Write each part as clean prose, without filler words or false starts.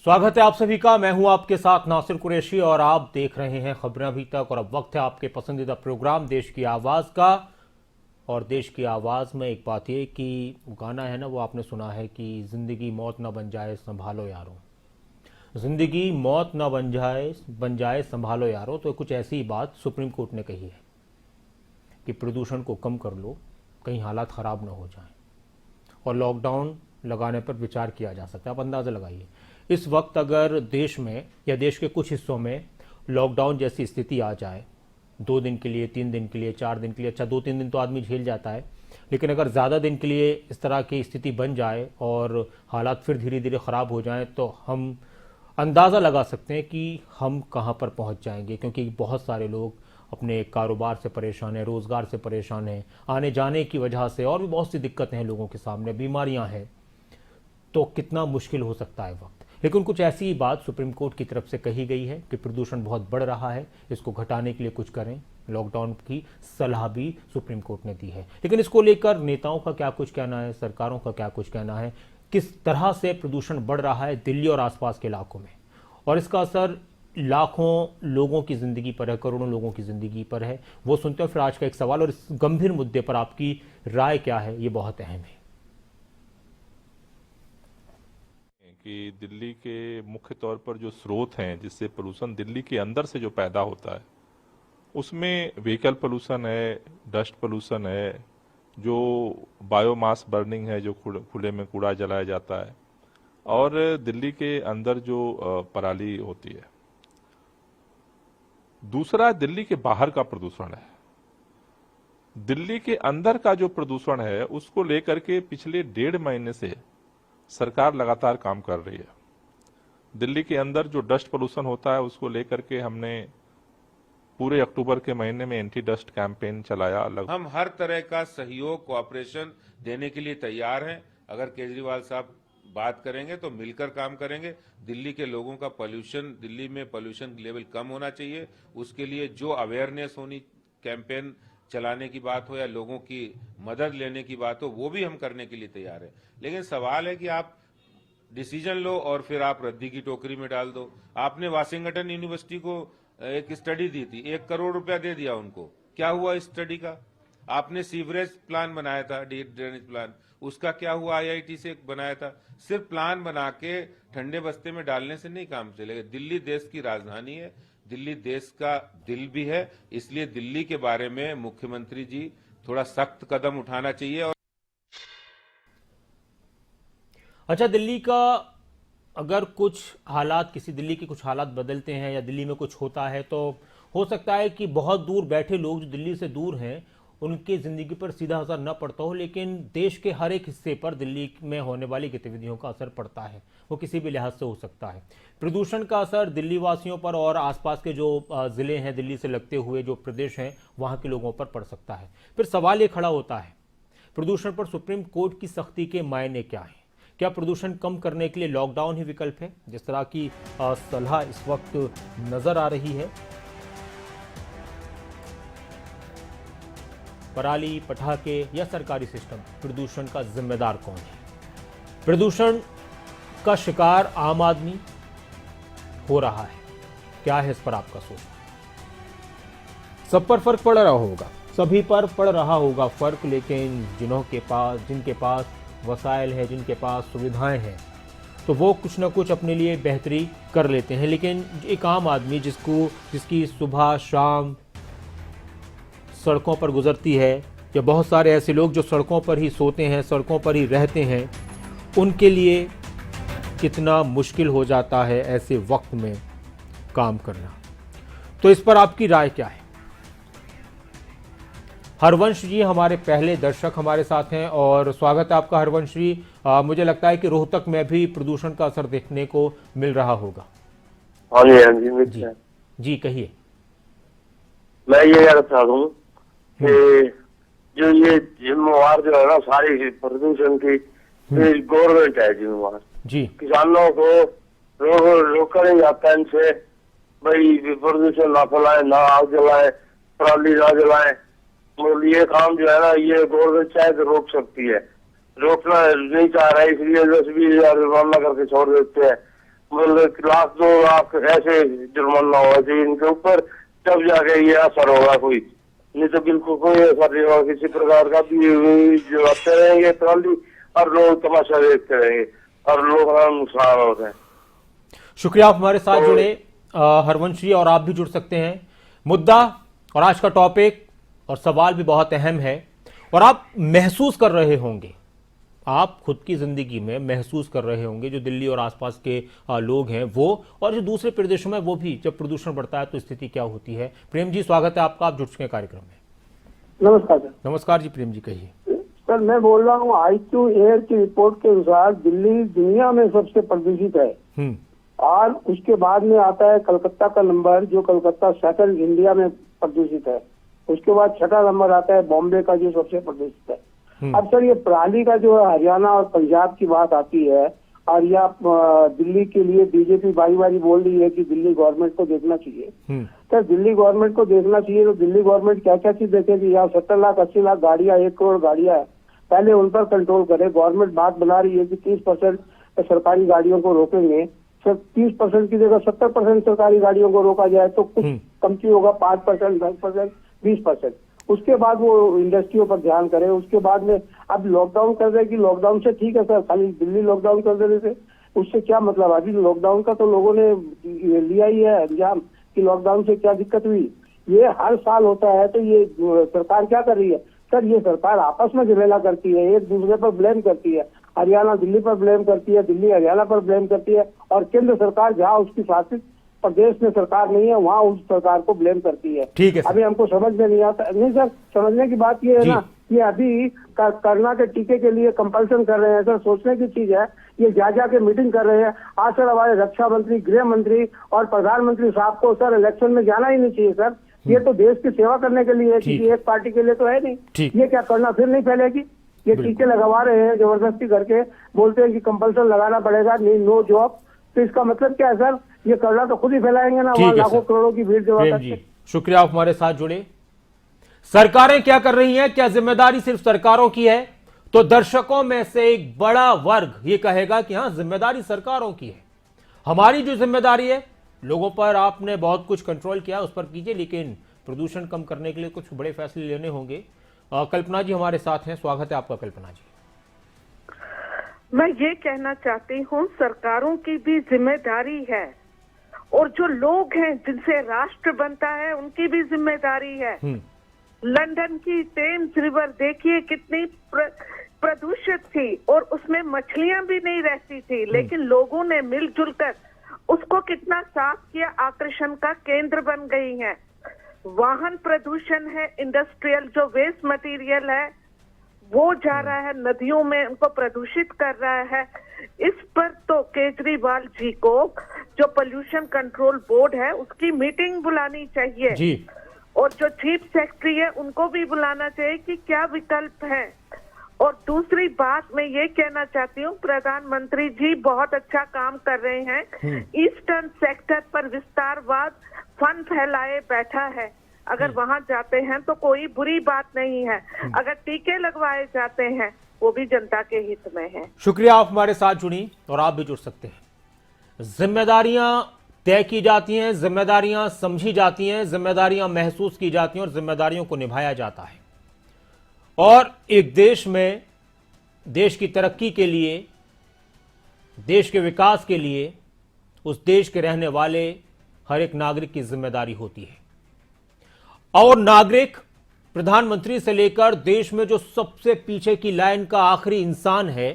स्वागत है आप सभी का। मैं हूं आपके साथ नासिर कुरैशी और आप देख रहे हैं खबरें अभी तक। और अब वक्त है आपके पसंदीदा प्रोग्राम देश की आवाज़ का। और देश की आवाज़ में एक बात ये कि गाना है ना, वो आपने सुना है कि ज़िंदगी मौत ना बन जाए संभालो यारो। ज़िंदगी मौत ना बन जाए संभालो यारो। तो कुछ ऐसी ही बात सुप्रीम कोर्ट ने कही है कि प्रदूषण को कम कर लो, कहीं हालात ख़राब ना हो जाएं, और लॉकडाउन लगाने पर विचार किया जा सकता है। आप अंदाज़ा लगाइए, इस वक्त अगर देश में या देश के कुछ हिस्सों में लॉकडाउन जैसी स्थिति आ जाए, 2 दिन के लिए, 3 दिन के लिए, 4 दिन के लिए, अच्छा 2-3 दिन तो आदमी झेल जाता है, लेकिन अगर ज़्यादा दिन के लिए इस तरह की स्थिति बन जाए और हालात फिर धीरे धीरे ख़राब हो जाएं, तो हम अंदाज़ा लगा सकते हैं कि हम कहाँ पर पहुँच जाएंगे। क्योंकि बहुत सारे लोग अपने कारोबार से परेशान हैं, रोज़गार से परेशान हैं, आने जाने की वजह से और भी बहुत सी दिक्कतें हैं लोगों के सामने, बीमारियां हैं। तो कितना मुश्किल हो सकता है वक्त। लेकिन कुछ ऐसी ही बात सुप्रीम कोर्ट की तरफ से कही गई है कि प्रदूषण बहुत बढ़ रहा है, इसको घटाने के लिए कुछ करें। लॉकडाउन की सलाह भी सुप्रीम कोर्ट ने दी है। लेकिन इसको लेकर नेताओं का क्या कुछ कहना है, सरकारों का क्या कुछ कहना है, किस तरह से प्रदूषण बढ़ रहा है दिल्ली और आसपास के इलाकों में, और इसका असर लाखों लोगों की ज़िंदगी पर है, करोड़ों लोगों की ज़िंदगी पर है, वो सुनते हैं। फिर आज का एक सवाल, और इस गंभीर मुद्दे पर आपकी राय क्या है, ये बहुत अहम है। कि दिल्ली के मुख्य तौर पर जो स्रोत हैं जिससे पोल्यूशन दिल्ली के अंदर से जो पैदा होता है, उसमें व्हीकल पोल्यूशन है, डस्ट पोल्यूशन है, जो बायोमास बर्निंग है, जो खुले में कूड़ा जलाया जाता है, और दिल्ली के अंदर जो पराली होती है। दूसरा दिल्ली के बाहर का प्रदूषण है। दिल्ली के अंदर का जो प्रदूषण है उसको लेकर के पिछले 1.5 महीने से सरकार लगातार काम कर रही है। दिल्ली के अंदर जो डस्ट पोल्यूशन होता है उसको लेकर के हमने पूरे अक्टूबर के महीने में एंटी डस्ट कैंपेन चलाया। हम हर तरह का सहयोग, कोऑपरेशन देने के लिए तैयार हैं। अगर केजरीवाल साहब बात करेंगे तो मिलकर काम करेंगे। दिल्ली के लोगों का दिल्ली में पोल्यूशन लेवल कम होना चाहिए। उसके लिए जो अवेयरनेस होनी, कैंपेन चलाने की बात हो या लोगों की मदद लेने की बात हो, वो भी हम करने के लिए तैयार है। लेकिन सवाल है कि आप डिसीजन लो और फिर आप रद्दी की टोकरी में डाल दो। आपने वाशिंगटन यूनिवर्सिटी को एक स्टडी दी थी, 1 करोड़ रुपया दे दिया उनको। क्या हुआ इस स्टडी का? आपने सीवरेज प्लान बनाया था, ड्रेनेज प्लान, उसका क्या हुआ? आईआईटी से बनाया था। सिर्फ प्लान बना के ठंडे बस्ते में डालने से नहीं काम चलेगा। दिल्ली देश की राजधानी है, दिल्ली देश का दिल भी है, इसलिए दिल्ली के बारे में मुख्यमंत्री जी थोड़ा सख्त कदम उठाना चाहिए। और अच्छा, दिल्ली का अगर कुछ हालात, दिल्ली के कुछ हालात बदलते हैं या दिल्ली में कुछ होता है, तो हो सकता है कि बहुत दूर बैठे लोग जो दिल्ली से दूर हैं उनकी ज़िंदगी पर सीधा असर न पड़ता हो, लेकिन देश के हर एक हिस्से पर दिल्ली में होने वाली गतिविधियों का असर पड़ता है। वो किसी भी लिहाज से हो सकता है। प्रदूषण का असर दिल्ली वासियों पर और आसपास के जो ज़िले हैं, दिल्ली से लगते हुए जो प्रदेश हैं, वहाँ के लोगों पर पड़ सकता है। फिर सवाल ये खड़ा होता है, प्रदूषण पर सुप्रीम कोर्ट की सख्ती के मायने क्या हैं? क्या प्रदूषण कम करने के लिए लॉकडाउन ही विकल्प है, जिस तरह की सलाह इस वक्त नजर आ रही है? पराली, पटाखे या सरकारी सिस्टम, प्रदूषण का जिम्मेदार कौन है? प्रदूषण का शिकार आम आदमी हो रहा है, क्या है इस पर आपका सोचना? सब पर फर्क पड़ रहा होगा, सभी पर पड़ रहा होगा फर्क, लेकिन जिनके पास वसाइल है, जिनके पास सुविधाएं हैं, तो वो कुछ ना कुछ अपने लिए बेहतरी कर लेते हैं। लेकिन एक आम आदमी जिसकी सुबह शाम सड़कों पर गुजरती है, या बहुत सारे ऐसे लोग जो सड़कों पर ही सोते हैं, सड़कों पर ही रहते हैं, उनके लिए कितना मुश्किल हो जाता है ऐसे वक्त में काम करना। तो इस पर आपकी राय क्या है? हरवंश जी हमारे पहले दर्शक हमारे साथ हैं, और स्वागत है आपका हरवंश जी। मुझे लगता है कि रोहतक में भी प्रदूषण का असर देखने को मिल रहा होगा। हाँ जी जी, जी कहिए। मैं ये कहना चाहता हूँ कि जो ये जिम्मेवार जो है ना सारी प्रदूषण की, गवर्नमेंट है जिम्मेवार जी। किसानों को रोका नहीं जाता इनसे, भाई प्रदूषण ना फैलाए, ना आग जलाए, पराली ना जलाए। और ये काम जो है ना, ये गवर्नमेंट चाहे तो रोक सकती है, रोकना नहीं चाह रहा है, इसलिए 10-20 हजार जुर्माना करके छोड़ देते हैं। मतलब लाख 2 लाख ऐसे जुर्माना होना चाहिए इनके ऊपर, तब जाके ये असर होगा कोई, नहीं तो बिल्कुल कोई असर नहीं होगा किसी प्रकार का भी। जलाते रहेंगे ट्राली और लोग तमाशा देखते रहेंगे और लोगों का नुकसान होता है। शुक्रिया, आप हमारे साथ जुड़े हरवंश जी, और आप भी जुड़ सकते हैं। मुद्दा और आज का टॉपिक और सवाल भी बहुत अहम है, और आप महसूस कर रहे होंगे, आप खुद की जिंदगी में महसूस कर रहे होंगे, जो दिल्ली और आसपास के लोग हैं वो, और जो दूसरे प्रदेशों में वो भी, जब प्रदूषण बढ़ता है तो स्थिति क्या होती है। प्रेम जी, स्वागत है आपका, आप जुड़ चुके हैं कार्यक्रम में। नमस्कार सर। नमस्कार जी, प्रेम जी कहिए। सर मैं बोल रहा हूँ, IQ एयर की रिपोर्ट के अनुसार दिल्ली दुनिया में सबसे प्रदूषित है, और उसके बाद में आता है कलकत्ता का नंबर, जो कलकत्ता सेकंड इंडिया में प्रदूषित है। उसके बाद छठा नंबर आता है बॉम्बे का, जो सबसे प्रदूषित है। अब सर ये पराली का जो हरियाणा और पंजाब की बात आती है, और या दिल्ली के लिए बीजेपी बारी बारी बोल रही है कि दिल्ली गवर्नमेंट को देखना चाहिए। सर दिल्ली गवर्नमेंट को देखना चाहिए तो दिल्ली गवर्नमेंट क्या क्या चीज देखेगी? यहाँ 70 लाख 80 लाख गाड़ियां, 1 करोड़ गाड़ियां है, पहले उन पर कंट्रोल करे। गवर्नमेंट बात बना रही है कि 30% सरकारी गाड़ियों को रोकेंगे। सर 30% की जगह 70% सरकारी गाड़ियों को रोका जाए तो कुछ कम की होगा, 5%, 10%, 20%। उसके बाद वो इंडस्ट्रियों पर ध्यान करें। उसके बाद में अब लॉकडाउन कर रहे कि लॉकडाउन से ठीक है सर, खाली दिल्ली लॉकडाउन कर देने से उससे क्या मतलब? अभी लॉकडाउन का तो लोगों ने लिया ही है अंजाम कि लॉकडाउन से क्या दिक्कत हुई। ये हर साल होता है, तो ये सरकार क्या कर रही है? सर ये सरकार आपस में झमेला करती है, एक दूसरे पर ब्लेम करती है। हरियाणा दिल्ली पर ब्लेम करती है, दिल्ली हरियाणा पर ब्लेम करती है, और केंद्र सरकार जहाँ उसकी शासित प्रदेश में सरकार नहीं है वहाँ उस सरकार को ब्लेम करती है। ठीक है, अभी हमको समझ में नहीं आता। नहीं सर, समझने की बात ये है ना, ये अभी कोरोना के टीके के लिए कंपल्सन कर रहे हैं सर, सोचने की चीज है। ये जा के मीटिंग कर रहे हैं। आज सर हमारे रक्षा मंत्री, गृह मंत्री और प्रधानमंत्री साहब को सर इलेक्शन में जाना ही नहीं चाहिए सर। ये तो देश की सेवा करने के लिए है, किसी एक पार्टी के लिए तो है नहीं। ये क्या करना फिर नहीं फैलेगी? ये टीके लगवा रहे हैं जबरदस्ती करके, बोलते हैं कि कंपल्सन लगाना पड़ेगा, नहीं नो जॉब। तो इसका मतलब क्या है सर? ये करना तो खुद ही फैलाएंगे ना, वहाँ लाखों करोड़ों की भीड़ जमा करके। शुक्रिया, आप हमारे साथ जुड़े। सरकारें क्या कर रही हैं? क्या जिम्मेदारी सिर्फ सरकारों की है? तो दर्शकों में से एक बड़ा वर्ग ये कहेगा कि हां, जिम्मेदारी सरकारों की है। हमारी जो जिम्मेदारी है, लोगों पर आपने बहुत कुछ कंट्रोल किया, उस पर कीजिए, लेकिन प्रदूषण कम करने के लिए कुछ बड़े फैसले लेने होंगे। कल्पना जी हमारे साथ हैं, स्वागत है आपका। कल्पना जी, मैं ये कहना चाहती हूँ, सरकारों की भी जिम्मेदारी है, और जो लोग हैं जिनसे राष्ट्र बनता है उनकी भी जिम्मेदारी है। लंदन की टेम्स रिवर देखिए कितनी प्रदूषित थी, और उसमें मछलियां भी नहीं रहती थी, लेकिन लोगों ने मिलजुल कर उसको कितना साफ किया, आकर्षण का केंद्र बन गई है। वाहन प्रदूषण है, इंडस्ट्रियल जो वेस्ट मटेरियल है वो जा रहा है नदियों में, उनको प्रदूषित कर रहा है। इस पर तो केजरीवाल जी को, जो पोल्यूशन कंट्रोल बोर्ड है, उसकी मीटिंग बुलानी चाहिए जी। और जो चीफ सेक्रेटरी है उनको भी बुलाना चाहिए कि क्या विकल्प है। और दूसरी बात मैं ये कहना चाहती हूँ, प्रधानमंत्री जी बहुत अच्छा काम कर रहे हैं। ईस्टर्न सेक्टर पर विस्तारवाद फंड फैलाए बैठा है, अगर वहां जाते हैं तो कोई बुरी बात नहीं है। अगर टीके लगवाए जाते हैं वो भी जनता के हित में है। शुक्रिया, आप हमारे साथ जुड़ी, और आप भी जुड़ सकते हैं। जिम्मेदारियां तय की जाती हैं, जिम्मेदारियां समझी जाती हैं, जिम्मेदारियां महसूस की जाती हैं, और जिम्मेदारियों को निभाया जाता है। और एक देश में, देश की तरक्की के लिए, देश के विकास के लिए, उस देश के रहने वाले हर एक नागरिक की जिम्मेदारी होती है। और नागरिक प्रधानमंत्री से लेकर देश में जो सबसे पीछे की लाइन का आखिरी इंसान है,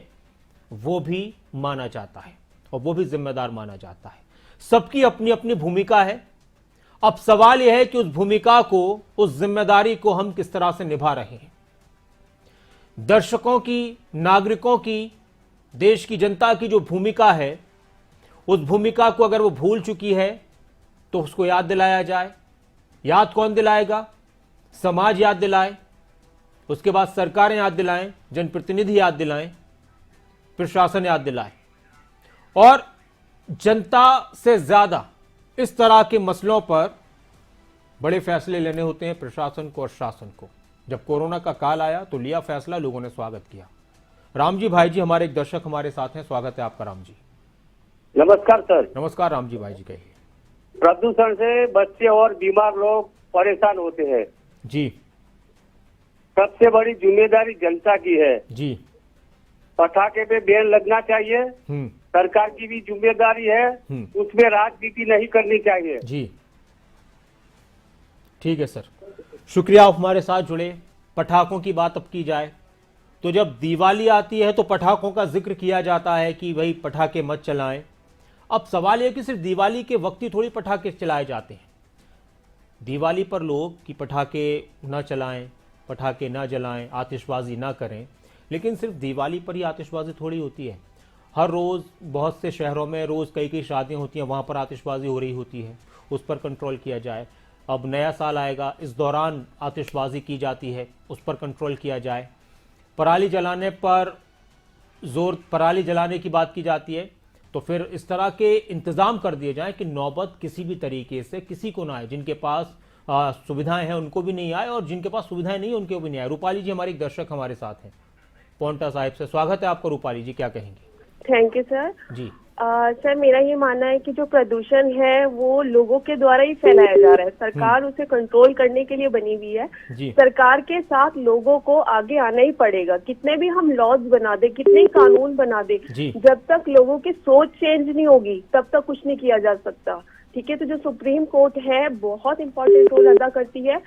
वो भी माना जाता है, और वो भी जिम्मेदार माना जाता है। सबकी अपनी अपनी भूमिका है। अब सवाल यह है कि उस भूमिका को, उस जिम्मेदारी को हम किस तरह से निभा रहे हैं। दर्शकों की, नागरिकों की, देश की जनता की जो भूमिका है, उस भूमिका को अगर वो भूल चुकी है तो उसको याद दिलाया जाए। याद कौन दिलाएगा? समाज याद दिलाए, उसके बाद सरकारें याद दिलाएं, जनप्रतिनिधि याद दिलाएं, प्रशासन याद दिलाए। और जनता से ज्यादा इस तरह के मसलों पर बड़े फैसले लेने होते हैं प्रशासन को और शासन को। जब कोरोना का काल आया तो लिया फैसला, लोगों ने स्वागत किया। राम जी भाई जी हमारे एक दर्शक हमारे साथ हैं, स्वागत है आपका राम जी। नमस्कार सर। नमस्कार राम जी भाई जी, कहिए। प्रदूषण से बच्चे और बीमार लोग परेशान होते हैं जी सबसे बड़ी जिम्मेदारी जनता की है जी। पटाखे पे बैन लगना चाहिए। सरकार की भी जिम्मेदारी है, उसमें राजनीति नहीं करनी चाहिए। जी ठीक है सर, शुक्रिया आप हमारे साथ जुड़े। पटाखों की बात अब की जाए तो जब दिवाली आती है तो पटाखों का जिक्र किया जाता है कि भाई पटाखे मत चलाएं। अब सवाल यह कि सिर्फ दिवाली के वक्त ही थोड़ी पटाखे चलाए जाते हैं। दिवाली पर लोग कि पटाखे ना चलाएं, पटाखे ना जलाएं, आतिशबाजी ना करें, लेकिन सिर्फ दिवाली पर ही आतिशबाजी थोड़ी होती है। हर रोज़ बहुत से शहरों में रोज़ कई कई शादियां होती हैं, वहाँ पर आतिशबाजी हो रही होती है, उस पर कंट्रोल किया जाए। अब नया साल आएगा, इस दौरान आतिशबाजी की जाती है, उस पर कंट्रोल किया जाए। पराली जलाने पर पराली जलाने की बात की जाती है तो फिर इस तरह के इंतज़ाम कर दिए जाएं कि नौबत किसी भी तरीके से किसी को ना आए। जिनके पास सुविधाएं हैं उनको भी नहीं आए और जिनके पास सुविधाएं नहीं उनको भी नहीं आए। रूपाली जी हमारे एक दर्शक हमारे साथ हैं पोंटा साहिब से, स्वागत है आपका रूपाली जी, क्या कहेंगे? Thank you sir. जी सर मेरा ये मानना है कि जो प्रदूषण है वो लोगों के द्वारा ही फैलाया जा रहा है। सरकार उसे कंट्रोल करने के लिए बनी हुई है। सरकार के साथ लोगों को आगे आना ही पड़ेगा। कितने भी हम लॉज बना दे, कितने ही कानून बना दे, जब तक लोगों की सोच चेंज नहीं होगी तब तक कुछ नहीं किया जा सकता। ठीक है, तो जो सुप्रीम कोर्ट है बहुत इंपॉर्टेंट रोल अदा करती है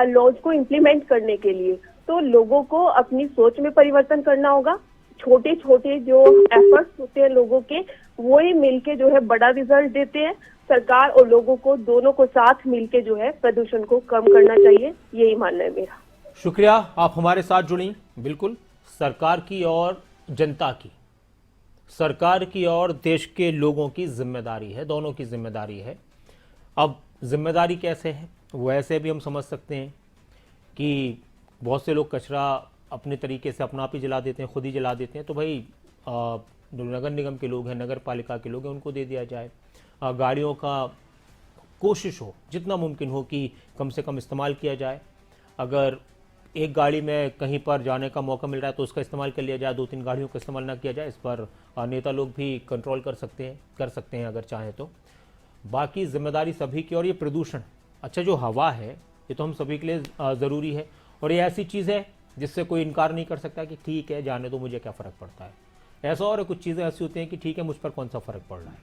लॉज को इम्प्लीमेंट करने के लिए। तो लोगों को अपनी सोच में परिवर्तन करना होगा। छोटे छोटे जो एफर्ट्स होते हैं लोगों के, वो ही मिलके जो है बड़ा रिजल्ट देते हैं। सरकार और लोगों को दोनों को साथ मिलके जो है प्रदूषण को कम करना चाहिए, यही मानना है मेरा। शुक्रिया आप हमारे साथ जुड़ी। बिल्कुल सरकार की और जनता की, सरकार की और देश के लोगों की जिम्मेदारी है, दोनों की जिम्मेदारी है। अब जिम्मेदारी कैसे है वो ऐसे भी हम समझ सकते हैं कि बहुत से लोग कचरा अपने तरीके से अपना आप ही जला देते हैं, खुद ही जला देते हैं। तो भाई जो नगर निगम के लोग हैं, नगर पालिका के लोग हैं, उनको दे दिया जाए। गाड़ियों का कोशिश हो जितना मुमकिन हो कि कम से कम इस्तेमाल किया जाए। अगर एक गाड़ी में कहीं पर जाने का मौका मिल रहा है तो उसका इस्तेमाल कर लिया जाए, 2-3 गाड़ियों का इस्तेमाल ना किया जाए। इस पर नेता लोग भी कंट्रोल कर सकते हैं अगर चाहें तो। बाकी जिम्मेदारी सभी की। और ये प्रदूषण, अच्छा जो हवा है ये तो हम सभी के लिए ज़रूरी है और ये ऐसी चीज़ है जिससे कोई इनकार नहीं कर सकता कि ठीक है जाने दो, मुझे क्या फ़र्क पड़ता है। ऐसा और कुछ चीज़ें ऐसी होती हैं कि ठीक है मुझ पर कौन सा फ़र्क पड़ रहा है,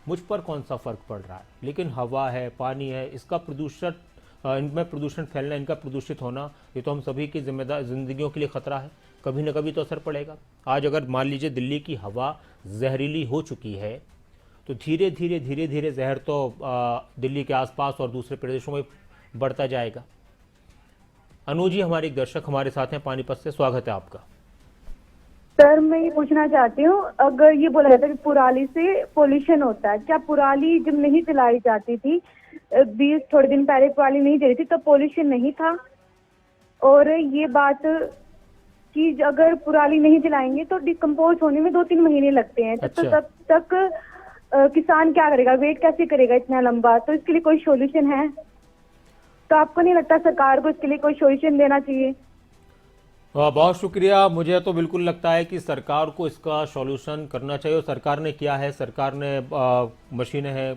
मुझ पर कौन सा फ़र्क पड़ रहा है। लेकिन हवा है, पानी है, इसका प्रदूषण, इनमें प्रदूषण फैलना, इनका प्रदूषित होना, ये तो हम सभी की जिंदगियों के लिए ख़तरा है। कभी ना कभी तो असर पड़ेगा। आज अगर मान लीजिए दिल्ली की हवा जहरीली हो चुकी है तो धीरे धीरे जहर तो दिल्ली के आसपास और दूसरे प्रदेशों में बढ़ता जाएगा। अनुजी हमारे एक दर्शक हमारे साथ हैं पानीपत से, स्वागत है आपका। सर मैं ये पूछना चाहती हूँ, अगर ये बोला जाता है कि पुराली से पोल्यूशन होता है, क्या पुराली जब नहीं जलाई जाती थी, 20 थोड़े दिन पहले पुराली नहीं जली थी तो पोल्यूशन नहीं था? और ये बात कि अगर पुराली नहीं जलाएंगे तो डिकम्पोज होने में 2-3 महीने लगते हैं। अच्छा। तो तब तक किसान क्या करेगा, वेट कैसे करेगा इतना लंबा? तो इसके लिए कोई सोल्यूशन है? तो आपको नहीं लगता सरकार को इसके लिए कोई सोल्यूशन देना चाहिए? बहुत शुक्रिया। मुझे तो बिल्कुल लगता है कि सरकार को इसका सॉल्यूशन करना चाहिए और सरकार ने किया है। सरकार ने मशीनें हैं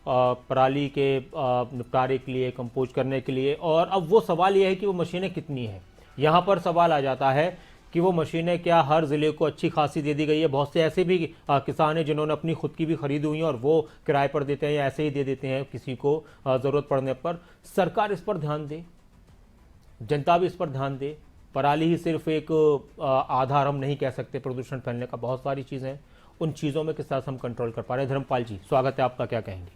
पराली के निपटारे के लिए, कंपोज करने के लिए। और अब वो सवाल ये है कि वो मशीनें कितनी हैं। यहाँ पर सवाल आ जाता है कि वो मशीनें क्या हर ज़िले को अच्छी खासी दे दी गई है। बहुत से ऐसे भी किसान हैं जिन्होंने अपनी खुद की भी खरीदी हुई हैं और वो किराए पर देते हैं या ऐसे ही दे देते हैं किसी को ज़रूरत पड़ने पर। सरकार इस पर ध्यान दे, जनता भी इस पर ध्यान दे। पराली ही सिर्फ एक आधार हम नहीं कह सकते प्रदूषण फैलने का, बहुत सारी चीज़ें हैं। उन चीज़ों में किस तरह हम कंट्रोल कर पा रहे हैं। धर्मपाल जी स्वागत है आपका, क्या कहेंगे?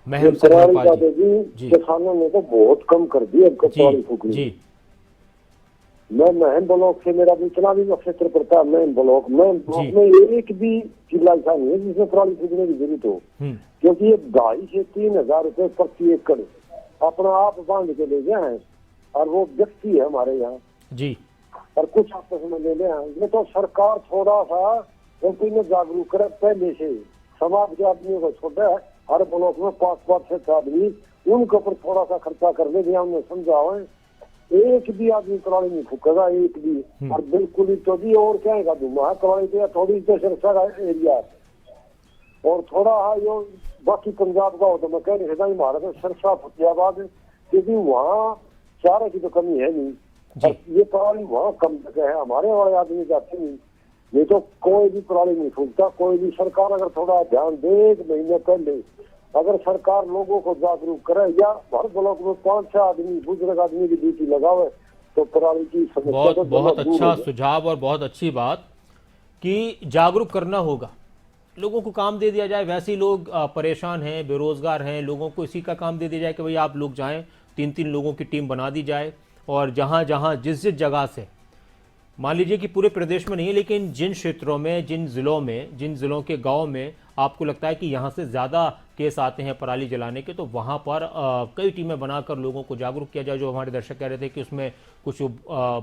महम जी, किसानों ने तो बहुत कम कर दी जी। मैं महम ब्लॉक से, मेरा इतना भी क्षेत्र पड़ता है महम ब्लॉक में एक भी जिला ऐसा नहीं है जिसमें पराली फूकने की जरूरत हो, क्योंकि ये 2,500 से 3,000 रुपए प्रति एकड़ अपना आप बांध के ले गए हैं और वो व्यक्ति है हमारे यहाँ जी, और कुछ आपस में ले रहे हैं। इसमें तो सरकार थोड़ा सा उनको जागरूक करे, पहले से समाज के आदमियों को छोड़ा है, हर ब्लॉक में 5-5 से 6 आदमी उनके ऊपर थोड़ा सा खर्चा कर ले दिया, उन्हें समझाओ एक भी आदमी पराली नहीं फूकेगा, एक भी। और बिल्कुल ही तो जी और क्या है धुआं है पराली के, थोड़ी तो सिरसा का एरिया है और थोड़ा यो बाकी पंजाब का हो तो मैं कह नहीं सकता हमारा तो सिरसा फतेहाबाद, क्योंकि वहाँ चारे की तो कमी है नहीं, और ये पराली वहाँ कम जगह है, हमारे वाले आदमी जाते नहीं, ये तो कोई भी पराली नहीं फूकता कोई भी। सरकार अगर थोड़ा ध्यान दे, 1 महीने पहले अगर सरकार लोगों को जागरूक करे या हर ब्लॉक में 5-6 आदमी बुजुर्ग आदमी की ड्यूटी लगावे तो पराली की समस्या बहुत अच्छा सुझाव और बहुत अच्छी बात कि जागरूक करना होगा, लोगों को काम दे दिया जाए। वैसे ही लोग परेशान हैं, बेरोजगार हैं, लोगों को इसी का काम दे दिया जाए कि भाई आप लोग जाएं, 3-3 लोगों की टीम बना दी जाए और जहां जहां जिस जगह से, मान लीजिए कि पूरे प्रदेश में नहीं है लेकिन जिन क्षेत्रों में, जिन जिलों के गांव में आपको लगता है कि यहाँ से ज़्यादा केस आते हैं पराली जलाने के, तो वहाँ पर कई टीमें बनाकर लोगों को जागरूक किया जाए। जो हमारे दर्शक कह रहे थे कि उसमें कुछ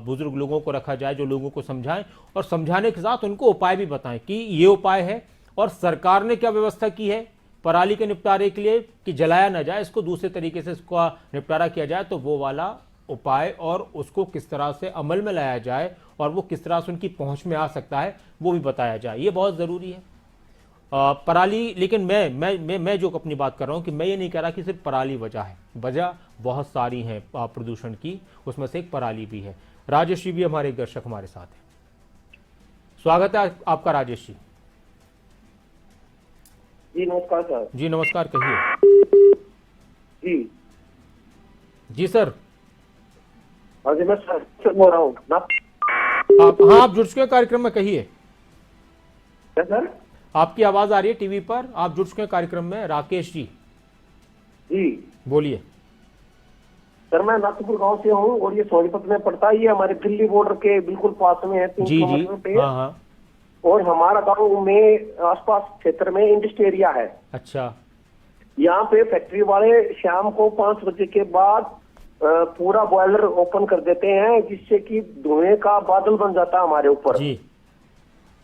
बुजुर्ग लोगों को रखा जाए जो लोगों को समझाएं और समझाने के साथ उनको उपाय भी बताएं कि ये उपाय है और सरकार ने क्या व्यवस्था की है पराली के निपटारे के लिए कि जलाया ना जाए, इसको दूसरे तरीके से इसका निपटारा किया जाए, तो वो वाला उपाय और उसको किस तरह से अमल में लाया जाए और वो किस तरह से उनकी पहुंच में आ सकता है वो भी बताया जाए, ये बहुत ज़रूरी है। पराली, लेकिन मैं जो अपनी बात कर रहा हूं कि मैं ये नहीं कह रहा कि सिर्फ पराली वजह है, वजह बहुत सारी हैं प्रदूषण की, उसमें से एक पराली भी है। राजेश जी भी हमारे एक दर्शक हमारे साथ हैं, स्वागत है आपका राजेश जी। जी नमस्कार सर। जी नमस्कार, कहिए। जी सर। हाँ जी मैं सर बोल रहा हूँ। आप जुड़ चुके हैं कार्यक्रम में, कहिए। क्या सर? आपकी आवाज आ रही है टीवी पर, आप जुड़ चुके हैं कार्यक्रम में। राकेश जी जी बोलिए। सर मैं नाथपुर गांव से हूँ और ये सोनीपत में पड़ता है, ये हमारे दिल्ली बॉर्डर के बिल्कुल पास में है, 3 किलोमीटर पे। हाँ। और हमारा गांव में आसपास क्षेत्र में इंडस्ट्री एरिया है। अच्छा। यहाँ पे फैक्ट्री वाले शाम को 5 बजे के बाद पूरा बॉयलर ओपन कर देते हैं, जिससे कि धुएं का बादल बन जाता है हमारे ऊपर जी।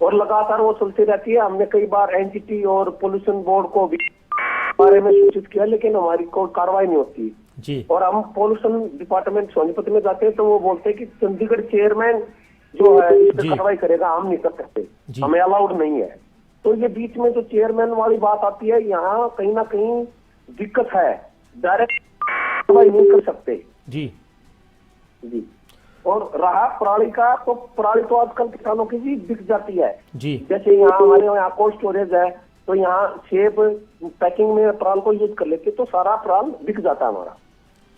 और लगातार वो चलती रहती है। हमने कई बार एनजीटी और पोल्यूशन बोर्ड को भी बारे में सूचित किया, लेकिन हमारी कोई कार्रवाई नहीं होती जी। और हम पोल्यूशन डिपार्टमेंट सोनीपत में जाते हैं तो वो बोलते हैं कि चंडीगढ़ चेयरमैन जो है इस पर कार्रवाई करेगा, हम नहीं कर सकते, हमें अलाउड नहीं है। तो ये बीच में जो चेयरमैन वाली बात आती है, यहाँ कहीं ना कहीं दिक्कत है, डायरेक्ट कार्रवाई नहीं कर सकते जी। और रहा पराली का, तो पराली तो आजकल किसानों की भी बिक जाती है जी। जैसे यहाँ हमारे यहाँ कोल्ड स्टोरेज है, तो यहाँ सेब पैकिंग में पराल को यूज कर लेते तो सारा पराल बिक जाता है हमारा।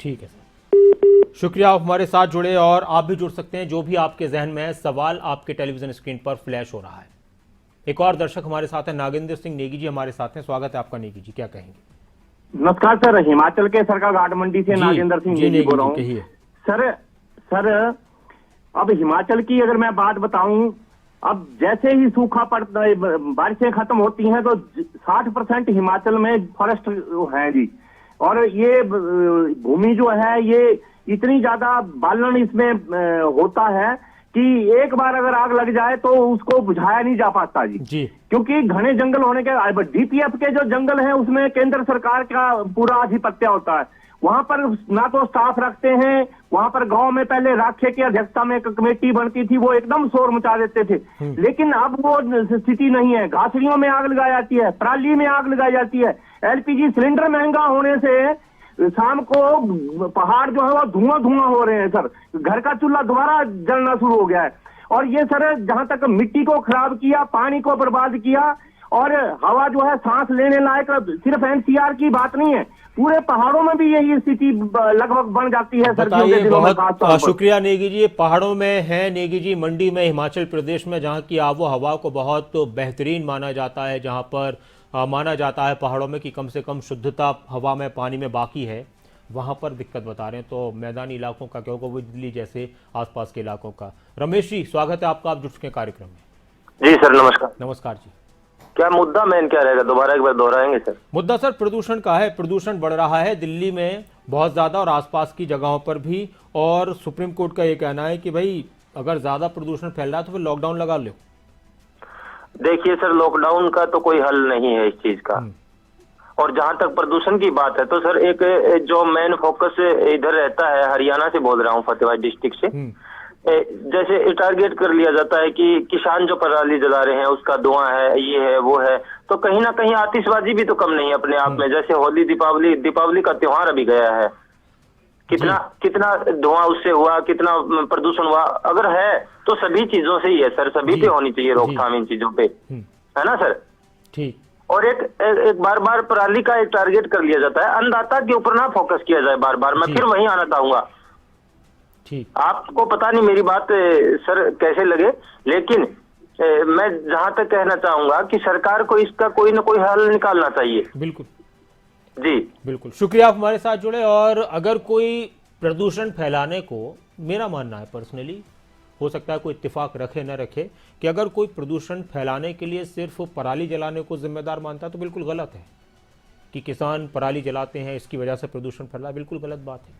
ठीक है सर, शुक्रिया आप हमारे साथ जुड़े और आप भी जुड़ सकते हैं, जो भी आपके जहन में है सवाल आपके टेलीविजन स्क्रीन पर फ्लैश हो रहा है। एक और दर्शक हमारे साथ है, नागेंद्र सिंह नेगी जी हमारे साथ हैं, स्वागत है आपका। नेगी जी क्या कहेंगे? नमस्कार सर, हिमाचल के सरकार घाट मंडी से नागेंद्र सिंह नेगी बोल रहा हूँ। सर अब हिमाचल की अगर मैं बात बताऊं, अब जैसे ही सूखा पड़ता है, बारिशें खत्म होती हैं तो 60% हिमाचल में फॉरेस्ट है जी, और ये भूमि जो है ये इतनी ज्यादा बालन इसमें होता है कि एक बार अगर आग लग जाए तो उसको बुझाया नहीं जा पाता जी। क्योंकि घने जंगल होने के, डीपीएफ के जो जंगल हैं उसमें केंद्र सरकार का पूरा आधिपत्य होता है, वहां पर ना तो स्टाफ रखते हैं, वहां पर गांव में पहले राखे की अध्यक्षता में एक कमेटी बनती थी, वो एकदम शोर मचा देते थे, लेकिन अब वो स्थिति नहीं है। घासड़ियों में आग लगाई जाती है, पराली में आग लगाई जाती है, एलपीजी सिलेंडर महंगा होने से शाम को पहाड़ जो है वो धुआं हो रहे हैं सर, घर का चूल्हा दोबारा जलना शुरू हो गया है। और ये सर जहां तक मिट्टी को खराब किया, पानी को बर्बाद किया, और हवा जो है सांस लेने लायक सिर्फ एनसीआर की बात नहीं है, पूरे पहाड़ों में भी यही स्थिति लगभग बन जाती है। बताइए, बहुत शुक्रिया नेगी जी। पहाड़ों में है नेगी जी, मंडी में, हिमाचल प्रदेश में, जहाँ की आबो हवा को बहुत बेहतरीन माना जाता है, जहाँ पर माना जाता है पहाड़ों में कि कम से कम शुद्धता हवा में, पानी में बाकी है, वहाँ पर दिक्कत बता रहे हैं। तो मैदानी इलाकों का क्या होगा, वो दिल्ली जैसे आसपास के इलाकों का। रमेश जी स्वागत है आपका, आप जुड़ चुके कार्यक्रम में। जी सर नमस्कार। नमस्कार जी। क्या मुद्दा मेन क्या रहेगा, दोबारा एक बार दोहराएंगे सर? मुद्दा सर प्रदूषण का है, प्रदूषण बढ़ रहा है दिल्ली में बहुत ज्यादा और आसपास की जगहों पर भी, और सुप्रीम कोर्ट का ये कहना है कि भाई अगर ज्यादा प्रदूषण फैल रहा है तो फिर लॉकडाउन लगा लो। देखिए सर, लॉकडाउन का तो कोई हल नहीं है इस चीज का, और जहां तक प्रदूषण की बात है तो सर एक जो मेन फोकस इधर रहता है, हरियाणा से बोल रहा हूँ, फतेहाबाद डिस्ट्रिक्ट से, जैसे टारगेट कर लिया जाता है कि किसान जो पराली जला रहे हैं उसका धुआं है, ये है वो है, तो कहीं ना कहीं आतिशबाजी भी तो कम नहीं है अपने आप में। जैसे होली, दीपावली का त्योहार अभी गया है, कितना धुआं उससे हुआ, कितना प्रदूषण हुआ। अगर है तो सभी चीजों से ही है सर, सभी पे होनी चाहिए रोकथाम इन चीजों पे, है ना सर? ठीक। और एक बार बार पराली का एक टारगेट कर लिया जाता है, अन्नदाता के ऊपर ना फोकस किया जाए बार बार। मैं फिर वहीं आना चाहूंगा। ठीक। आपको पता नहीं मेरी बात सर कैसे लगे, लेकिन मैं जहां तक कहना चाहूंगा कि सरकार को इसका कोई ना कोई हल निकालना चाहिए। बिल्कुल जी, बिल्कुल, शुक्रिया आप हमारे साथ जुड़े। और अगर कोई प्रदूषण फैलाने को, मेरा मानना है पर्सनली, हो सकता है कोई इत्तेफाक रखे न रखे, कि अगर कोई प्रदूषण फैलाने के लिए सिर्फ पराली जलाने को जिम्मेदार मानता है तो बिल्कुल गलत है। कि किसान पराली जलाते हैं इसकी वजह से प्रदूषण फैला, बिल्कुल गलत बात है।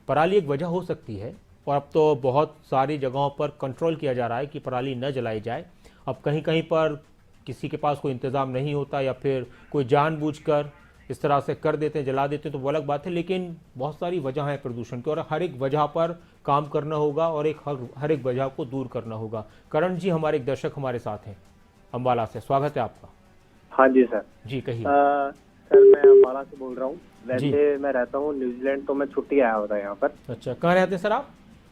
पराली एक वजह हो सकती है, और अब तो बहुत सारी जगहों पर कंट्रोल किया जा रहा है कि पराली न जलाई जाए। अब कहीं कहीं पर किसी के पास कोई इंतज़ाम नहीं होता, या फिर कोई जानबूझकर इस तरह से कर देते हैं, जला देते हैं, तो वो अलग बात है। लेकिन बहुत सारी वजह है प्रदूषण की, और हर एक वजह पर काम करना होगा, और हर एक वजह को दूर करना होगा। करण जी हमारे एक दर्शक हमारे साथ हैं अम्बाला से, स्वागत है आपका। हाँ जी सर। जी कहिए। सर मैं अम्बाला से बोल रहा हूँ। वैसे मैं रहता हूँ न्यूजीलैंड, तो मैं छुट्टी आया होता है यहाँ पर। अच्छा, कहाँ रहते हैं सर आप?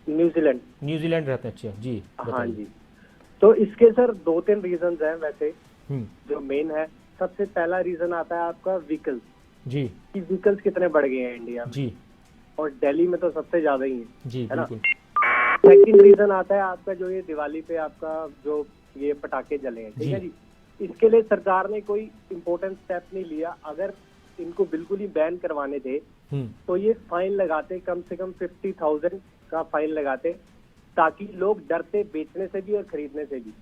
न्यूजीलैंड रहते हैं। अच्छा जी, हाँ जी। तो इसके सर 2-3 रीजन हैं वैसे, जो मेन है। सबसे पहला रीजन आता है आपका व्हीकल्स जी, कि व्हीकल्स कितने बढ़ गए हैं इंडिया में जी, और दिल्ली में तो सबसे ज्यादा ही है जी, है ना। बिल्कुल। सेकंड रीजन आता है आपका जो ये दिवाली पे आपका जो ये पटाखे जले हैं, ठीक है जी। इसके लिए सरकार ने कोई इम्पोर्टेंट स्टेप नहीं लिया। अगर इनको बिल्कुल ही बैन करवाने थे तो ये फाइन लगाते, कम से कम 50,000 का फाइन लगाते, ताकि लोग डरते बेचने से भी और खरीदने से भी।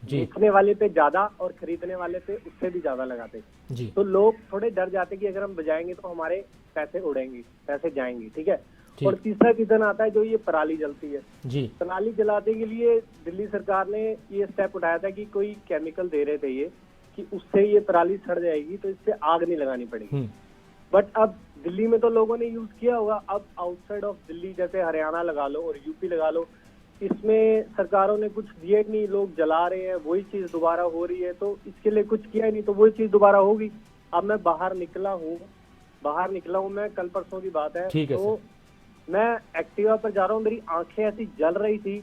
बेचने वाले पे ज्यादा और खरीदने वाले पे उससे भी ज्यादा लगाते जी। तो लोग थोड़े डर जाते कि अगर हम बजाएंगे तो हमारे पैसे उड़ेंगे, पैसे जाएंगे, ठीक है। और तीसरा रीजन आता है जो ये पराली जलती है जी। पराली जलाने के लिए दिल्ली सरकार ने ये स्टेप उठाया था कि कोई केमिकल दे रहे थे ये, कि उससे ये पराली सड़ जाएगी तो इससे आग नहीं लगानी पड़ेगी। बट अब दिल्ली में तो लोगों ने यूज किया होगा, अब आउटसाइड ऑफ दिल्ली जैसे हरियाणा लगा लो और यूपी लगा लो, इसमें सरकारों ने कुछ दिए नहीं, लोग जला रहे हैं, वही चीज दोबारा हो रही है। तो इसके लिए कुछ किया ही नहीं तो वही चीज दोबारा होगी। अब मैं बाहर निकला हूँ मैं, कल परसों की बात है, तो मैं एक्टिवा पर जा रहा हूँ, मेरी आंखें ऐसी जल रही थी,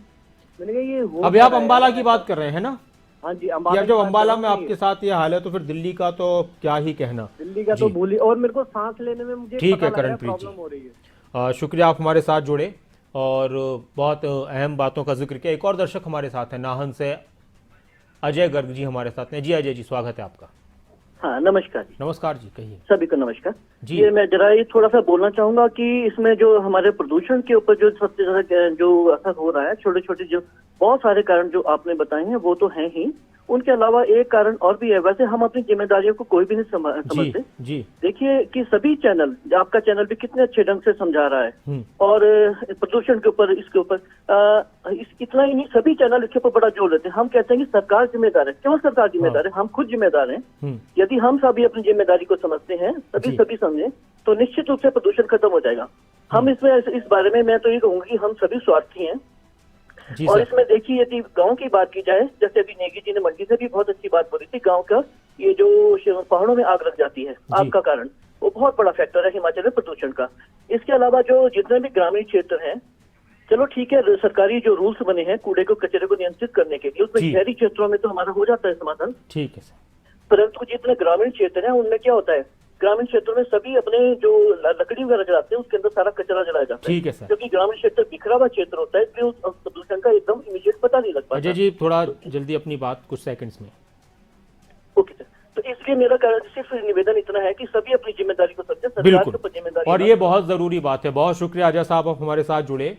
मैंने कहा ये हो। अभी आप अम्बाला की बात कर रहे हैं ना? हाँ जी, अम्बाला। जब अम्बाला में आपके साथ ये हाल है तो फिर दिल्ली का तो क्या ही कहना। दिल्ली का तो भूली, और मेरे को सांस लेने में मुझे ठीक है करणप्रीत जी, शुक्रिया आप हमारे साथ जुड़े और बहुत अहम बातों का जिक्र किया। एक और दर्शक हमारे साथ है नाहन से, अजय गर्ग जी हमारे साथ हैं। जी अजय जी, स्वागत है आपका। हाँ नमस्कार जी। नमस्कार जी, कहिए। सभी को नमस्कार जी। ये मैं जरा ये थोड़ा सा बोलना चाहूंगा कि इसमें जो हमारे प्रदूषण के ऊपर जो सबसे ज्यादा जो असर हो रहा है, छोटे छोटे जो बहुत सारे कारण जो आपने बताए हैं वो तो हैं ही, उनके अलावा एक कारण और भी है। वैसे हम अपनी जिम्मेदारियों को कोई भी नहीं समझते जी। देखिए कि सभी चैनल, आपका चैनल भी कितने अच्छे ढंग से समझा रहा है, और प्रदूषण के ऊपर, इसके ऊपर इतना ही नहीं, सभी चैनल इसके ऊपर बड़ा जोर देते हैं। हम कहते हैं कि सरकार जिम्मेदार है। क्यों सरकार जिम्मेदार है? हम खुद जिम्मेदार हैं। यदि हम सभी अपनी जिम्मेदारी को समझते हैं, सभी समझे, तो निश्चित रूप से प्रदूषण खत्म हो जाएगा। हम इसमें इस बारे में मैं तो ये कहूंगा कि हम सभी स्वार्थी हैं। और इसमें देखिए यदि गांव की बात की जाए, जैसे अभी नेगी जी ने मंडी से भी बहुत अच्छी बात बोली थी, गांव का ये जो पहाड़ों में आग लग जाती है आग का कारण, वो बहुत बड़ा फैक्टर है हिमाचल में प्रदूषण का। इसके अलावा जो जितने भी ग्रामीण क्षेत्र हैं, चलो ठीक है, सरकारी जो रूल्स बने हैं कूड़े को कचरे को नियंत्रित करने के लिए, उसमें शहरी क्षेत्रों में तो हमारा हो जाता है समाधान, ठीक है, परंतु जितने ग्रामीण क्षेत्र हैं उनमें क्या होता है, ग्रामीण क्षेत्रों में सभी अपने जो लकड़ी वगैरह जलाते हैं उसके अंदर सारा कचरा जलाया जाता है। ठीक है सर। क्योंकि ग्रामीण क्षेत्र बिखरा हुआ क्षेत्र होता है, इसलिए उस प्रदूषण का एकदम इमीडिएट पता नहीं लग पाता। अजय जी थोड़ा जल्दी अपनी बात कुछ सेकंड्स में। ओके सर, तो इसलिए मेरा सिर्फ निवेदन इतना है कि सभी अपनी जिम्मेदारी को समझें, सरकार को जिम्मेदारी। और ये बहुत जरूरी बात है। बहुत शुक्रिया अजय साहब, आप हमारे साथ जुड़े।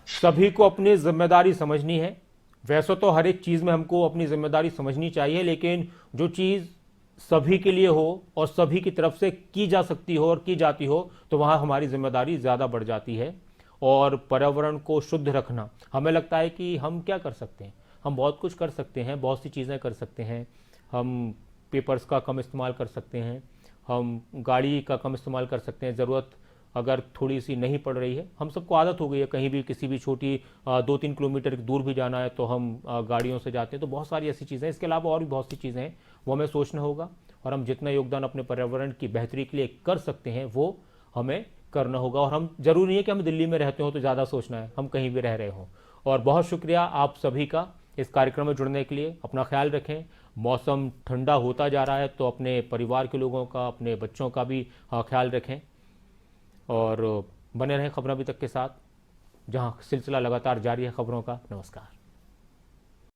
सभी को अपनी जिम्मेदारी समझनी है। वैसे तो हर एक चीज में हमको अपनी जिम्मेदारी समझनी चाहिए, लेकिन जो चीज सभी के लिए हो और सभी की तरफ से की जा सकती हो और की जाती हो, तो वहाँ हमारी जिम्मेदारी ज़्यादा बढ़ जाती है। और पर्यावरण को शुद्ध रखना, हमें लगता है कि हम क्या कर सकते हैं, हम बहुत कुछ कर सकते हैं, बहुत सी चीज़ें कर सकते हैं। हम पेपर्स का कम इस्तेमाल कर सकते हैं, हम गाड़ी का कम इस्तेमाल कर सकते हैं, ज़रूरत अगर थोड़ी सी नहीं पड़ रही है। हम सबको आदत हो गई है, कहीं भी किसी भी छोटी 2-3 किलोमीटर दूर भी जाना है तो हम गाड़ियों से जाते हैं। तो बहुत सारी ऐसी चीज़ें हैं, इसके अलावा और भी बहुत सी चीज़ें हैं, वो हमें सोचना होगा और हम जितना योगदान अपने पर्यावरण की बेहतरी के लिए कर सकते हैं वो हमें करना होगा। और हम ज़रूरी नहीं है कि हम दिल्ली में रहते हो तो ज़्यादा सोचना है, हम कहीं भी रह रहे हों। और बहुत शुक्रिया आप सभी का इस कार्यक्रम में जुड़ने के लिए। अपना ख्याल रखें, मौसम ठंडा होता जा रहा है तो अपने परिवार के लोगों का, अपने बच्चों का भी ख्याल रखें और बने रहें खबरें अभी तक के साथ, जहां सिलसिला लगातार जारी है खबरों का। नमस्कार।